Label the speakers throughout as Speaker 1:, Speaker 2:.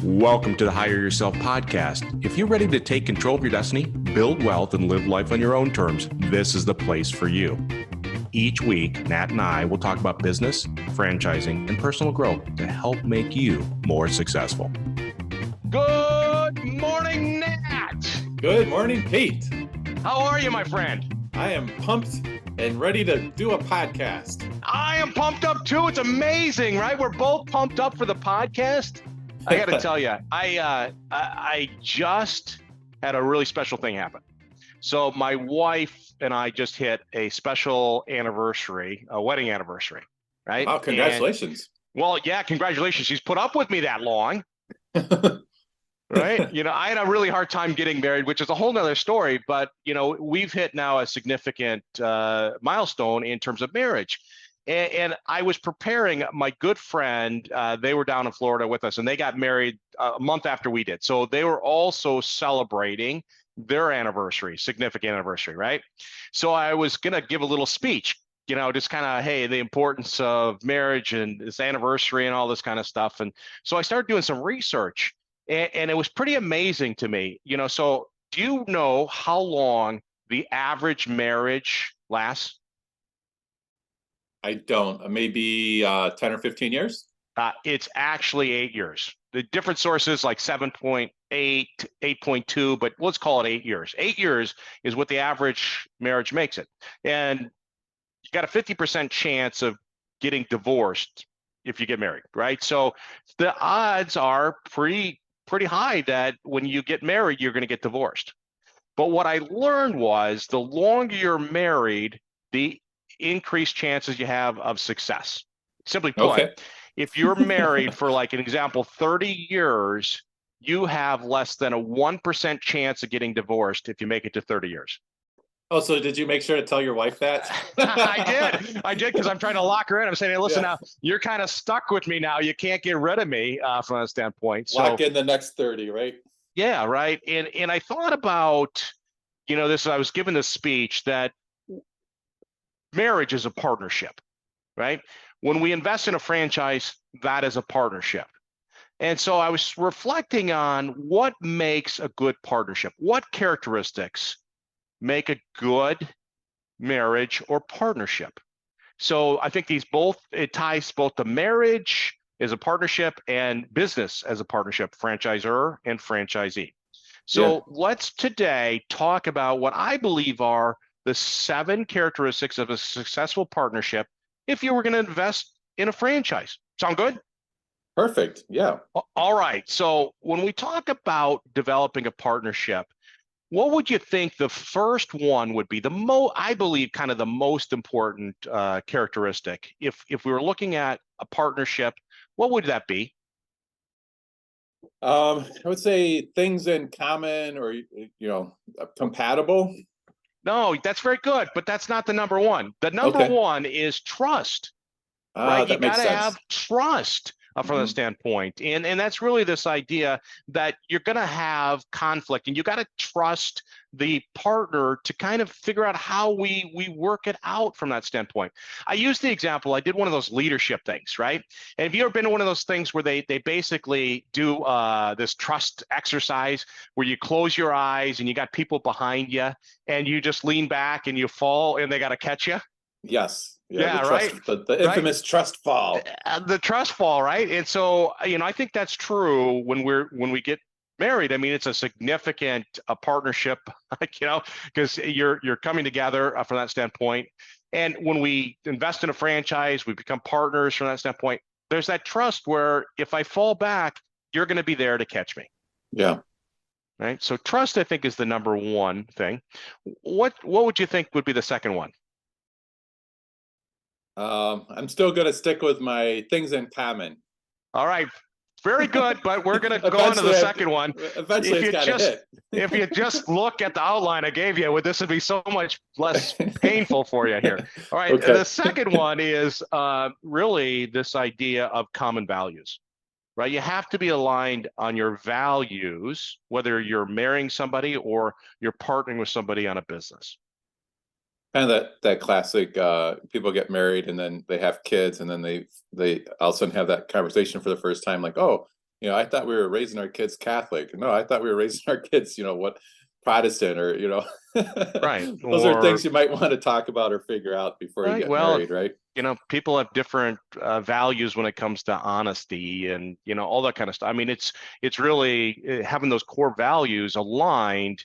Speaker 1: Welcome to the Hire Yourself podcast. If you're ready to take control of your destiny, build wealth, and live life on your own terms, this is the place for you. Each week, Nat and I will talk about business, franchising, and personal growth to help make you more successful. Good morning, Nat.
Speaker 2: Good morning, Pete.
Speaker 1: How are you, my friend?
Speaker 2: I am pumped and ready to do a podcast.
Speaker 1: I am pumped up too. It's amazing, right? We're both pumped up for the podcast. I got to tell you, I just had a really special thing happen. So my wife and I just hit a special anniversary, a wedding anniversary, right?
Speaker 2: Wow, congratulations.
Speaker 1: Yeah, congratulations. She's put up with me that long, right? I had a really hard time getting married, which is a whole nother story. But, we've hit now a significant milestone in terms of marriage. And I was preparing my good friend. They were down in Florida with us, and they got married a month after we did. So they were also celebrating their anniversary, significant anniversary, right? So I was going to give a little speech, just kind of, hey, the importance of marriage and this anniversary and all this kind of stuff. And so I started doing some research, and it was pretty amazing to me. So do you know how long the average marriage lasts?
Speaker 2: I don't. Maybe 10 or 15 years?
Speaker 1: It's actually 8 years. The different sources like 7.8, 8.2, but let's call it 8 years. 8 years is what the average marriage makes it. And you got a 50% chance of getting divorced if you get married, right? So the odds are pretty high that when you get married, you're going to get divorced. But what I learned was the longer you're married, the increased chances you have of success. Simply put, if you're married for, like an example, 30 years, you have less than a 1% chance of getting divorced if you make it to 30 years.
Speaker 2: Oh, so did you make sure to tell your wife that?
Speaker 1: I did, because I'm trying to lock her in. I'm saying, hey, listen, now you're kind of stuck with me now. You can't get rid of me from that standpoint.
Speaker 2: Lock in the next 30, right?
Speaker 1: Yeah, right. And I thought about, this, I was given this speech that marriage is a partnership, right? When we invest in a franchise, that is a partnership. And so I was reflecting on what makes a good partnership. What characteristics make a good marriage or partnership? So I think it ties both the marriage as a partnership and business as a partnership, franchisor and franchisee. So let's today talk about what I believe are the 7 characteristics of a successful partnership if you were going to invest in a franchise. Sound good?
Speaker 2: Perfect. Yeah.
Speaker 1: All right. So when we talk about developing a partnership, what would you think the first one would be? I believe kind of the most important characteristic. If we were looking at a partnership, what would that be?
Speaker 2: I would say things in common or, compatible.
Speaker 1: No, that's very good, but that's not the number one. The number one is trust, right? You got to have trust from the standpoint. And that's really this idea that you're going to have conflict, and you got to trust the partner to kind of figure out how we work it out from that standpoint. I used the example, I did one of those leadership things, right? And have you ever been to one of those things where they basically do this trust exercise where you close your eyes and you got people behind you and you just lean back and you fall and they got to catch you?
Speaker 2: Yes.
Speaker 1: Yeah, right.
Speaker 2: The infamous trust fall.
Speaker 1: The trust fall, right? And so, I think that's true when we get married. I mean, it's a significant partnership, because you're coming together from that standpoint. And when we invest in a franchise, we become partners from that standpoint. There's that trust where if I fall back, you're going to be there to catch me.
Speaker 2: Yeah.
Speaker 1: Right. So trust, I think, is the number one thing. What would you think would be the second one?
Speaker 2: I'm still going to stick with my things in common.
Speaker 1: All right. Very good, but we're going to go on to the second one.
Speaker 2: Eventually, it's got to hit.
Speaker 1: If you just look at the outline I gave you, this would be so much less painful for you here. All right. Okay. The second one is really this idea of common values, right? You have to be aligned on your values, whether you're marrying somebody or you're partnering with somebody on a business.
Speaker 2: Kind of that classic, people get married and then they have kids, and then they all of a sudden have that conversation for the first time, like, oh, I thought we were raising our kids Catholic. No, I thought we were raising our kids, what, Protestant, or
Speaker 1: Right.
Speaker 2: those are
Speaker 1: Or,
Speaker 2: things you might want to talk about or figure out before you
Speaker 1: right.
Speaker 2: get
Speaker 1: Well,
Speaker 2: married, right?
Speaker 1: people have different values when it comes to honesty and, all that kind of stuff. I mean, it's really having those core values aligned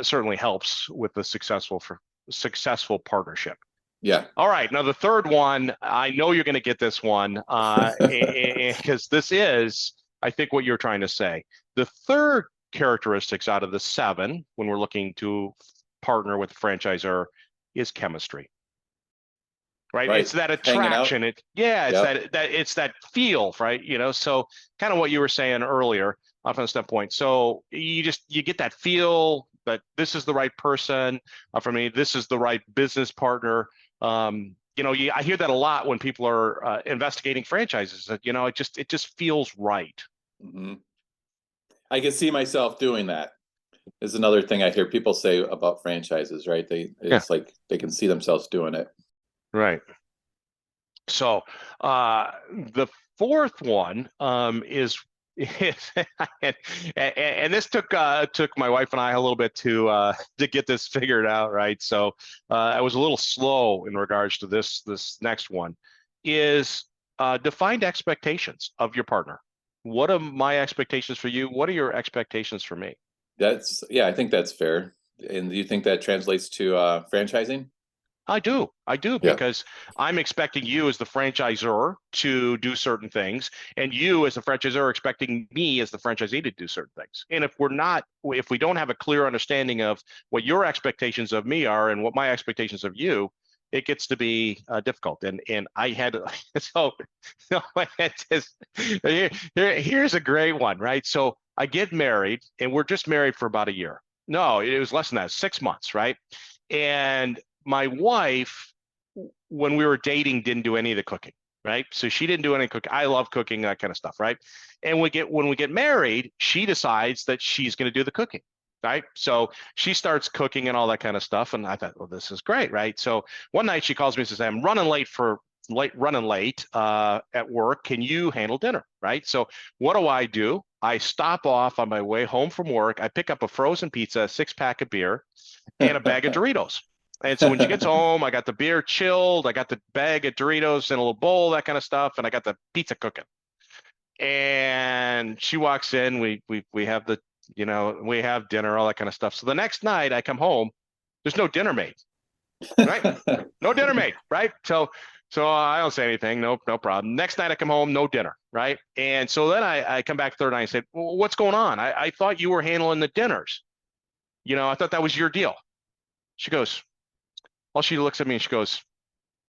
Speaker 1: certainly helps with the successful partnership.
Speaker 2: Yeah.
Speaker 1: All right. Now, the third one, I know you're going to get this one because this is, I think, what you're trying to say. The third characteristics out of the 7 when we're looking to partner with a franchisor is chemistry, right?
Speaker 2: Right.
Speaker 1: It's that
Speaker 2: Hanging out.
Speaker 1: attraction. It's
Speaker 2: Yep.
Speaker 1: it's that feel, right? So kind of what you were saying earlier from a standpoint. So you get that feel that this is the right person for me. This is the right business partner. I hear that a lot when people are investigating franchises. That it just feels right.
Speaker 2: Hmm. I can see myself doing that. Is another thing I hear people say about franchises, right?
Speaker 1: Yeah,
Speaker 2: It's like they can see themselves doing it.
Speaker 1: right. So the fourth one is and this took my wife and I a little bit to get this figured out, right? So I was a little slow in regards to this next one is defined expectations of your partner. What are my expectations for you? What are your expectations for me?
Speaker 2: I think that's fair. And do you think that translates to franchising?
Speaker 1: I do,
Speaker 2: Yeah.
Speaker 1: because I'm expecting you as the franchisor to do certain things, and you as the franchisor are expecting me as the franchisee to do certain things. And if we don't have a clear understanding of what your expectations of me are and what my expectations of you, it gets to be difficult. And I had so, so here's a great one, right? So I get married, and we're just married for about a year. No, it was less than that, 6 months, right? And my wife, when we were dating, didn't do any of the cooking, right? So she didn't do any cooking. I love cooking, that kind of stuff, right? And when we get married, she decides that she's going to do the cooking, right? So she starts cooking and all that kind of stuff. And I thought, well, this is great, right? So one night she calls me and says, I'm running late at work. Can you handle dinner, right? So what do? I stop off on my way home from work. I pick up a frozen pizza, a 6-pack of beer, and a bag of Doritos. And so when she gets home, I got the beer chilled, I got the bag of Doritos in a little bowl, that kind of stuff, and I got the pizza cooking. And she walks in, we have we have dinner, all that kind of stuff. So the next night I come home, there's no dinner made, right? No dinner made, right? So I don't say anything, no problem. Next night I come home, no dinner, right? And so then I come back third night and say, well, what's going on? I thought you were handling the dinners. I thought that was your deal. She goes, well, she looks at me and she goes,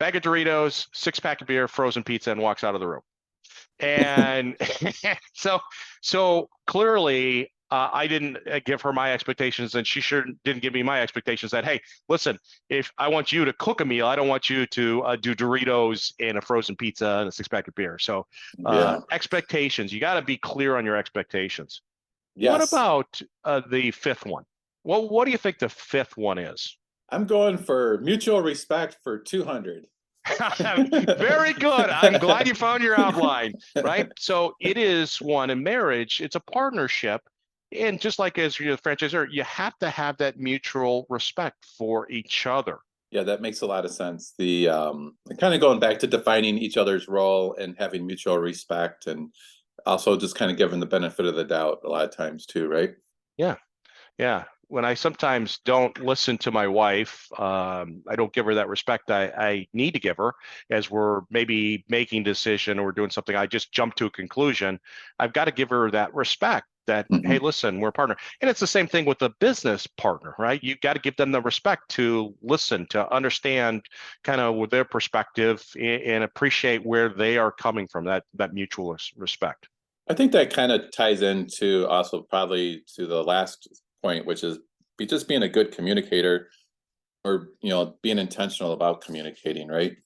Speaker 1: bag of Doritos, 6-pack of beer, frozen pizza, and walks out of the room. And so clearly, I didn't give her my expectations, and she sure didn't give me my expectations that, hey, listen, if I want you to cook a meal, I don't want you to do Doritos and a frozen pizza and a 6-pack of beer. So
Speaker 2: Yeah.
Speaker 1: expectations, you got to be clear on your expectations. What
Speaker 2: Yes.
Speaker 1: about the fifth one? Well, what do you think the fifth one is?
Speaker 2: I'm going for mutual respect for 200.
Speaker 1: Very good. I'm glad you found your outline, right? So it is one in marriage, it's a partnership. And just like as you're a franchisor, you have to have that mutual respect for each other.
Speaker 2: Yeah, that makes a lot of sense. The kind of going back to defining each other's role and having mutual respect, and also just kind of giving the benefit of the doubt a lot of times too, right?
Speaker 1: Yeah. Yeah. When I sometimes don't listen to my wife, I don't give her that respect I need to give her as we're maybe making a decision or we're doing something. I just jump to a conclusion. I've got to give her that respect that, hey,
Speaker 2: Hmm.
Speaker 1: listen, we're a partner. And it's the same thing with a business partner, right? You've got to give them the respect to listen, to understand kind of with their perspective and appreciate where they are coming from, that mutual respect.
Speaker 2: I think that kind of ties into also probably to the last point, which is just being a good communicator, or being intentional about communicating, right?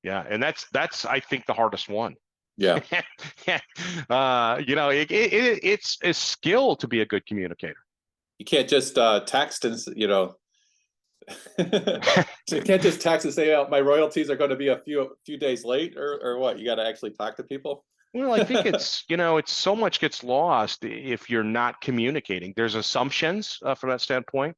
Speaker 1: Yeah. And that's I think the hardest one.
Speaker 2: Yeah.
Speaker 1: It's a skill to be a good communicator.
Speaker 2: You can't just text and, you can't just text and say, oh, my royalties are going to be a few days late, or what? You got to actually talk to people.
Speaker 1: Well, I think it's so much gets lost if you're not communicating. There's assumptions from that standpoint.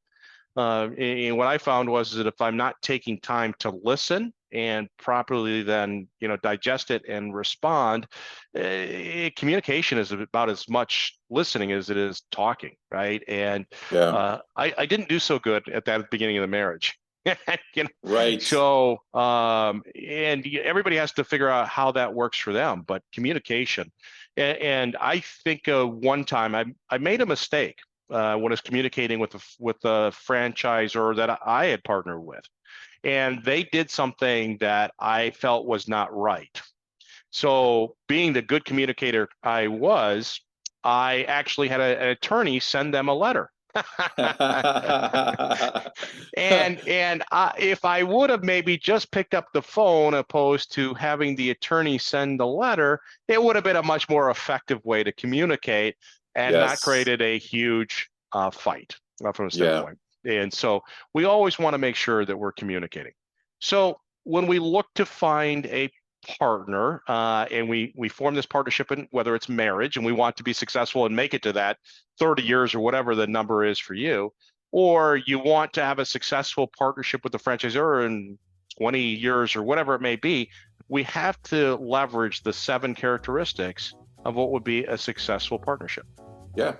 Speaker 1: And what I found was that if I'm not taking time to listen and properly then digest it and respond, communication is about as much listening as it is talking, right? And
Speaker 2: Yeah.
Speaker 1: I didn't do so good at that beginning of the marriage.
Speaker 2: Right.
Speaker 1: So and everybody has to figure out how that works for them, but communication. And I think one time I made a mistake when I was communicating with the franchisor that I had partnered with, and they did something that I felt was not right. So, being the good communicator I was, I actually had an attorney send them a letter. And if I would have maybe just picked up the phone opposed to having the attorney send the letter, it would have been a much more effective way to communicate and not
Speaker 2: Yes.
Speaker 1: created a huge fight from a
Speaker 2: Yeah.
Speaker 1: standpoint. And so we always want to make sure that we're communicating. So when we look to find a partner and we form this partnership, in whether it's marriage and we want to be successful and make it to that 30 years or whatever the number is for you, or you want to have a successful partnership with the franchisor in 20 years or whatever it may be, we have to leverage the 7 characteristics of what would be a successful partnership.
Speaker 2: Yeah.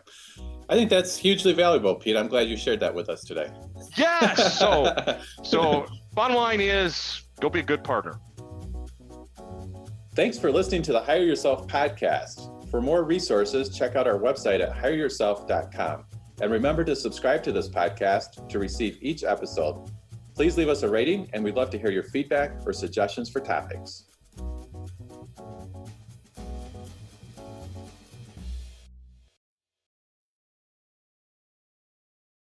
Speaker 2: I think that's hugely valuable, Pete. I'm glad you shared that with us today.
Speaker 1: Yes. So bottom line is go be a good partner.
Speaker 2: Thanks for listening to the Hire Yourself podcast. For more resources, check out our website at hireyourself.com. And remember to subscribe to this podcast to receive each episode. Please leave us a rating, and we'd love to hear your feedback or suggestions for topics.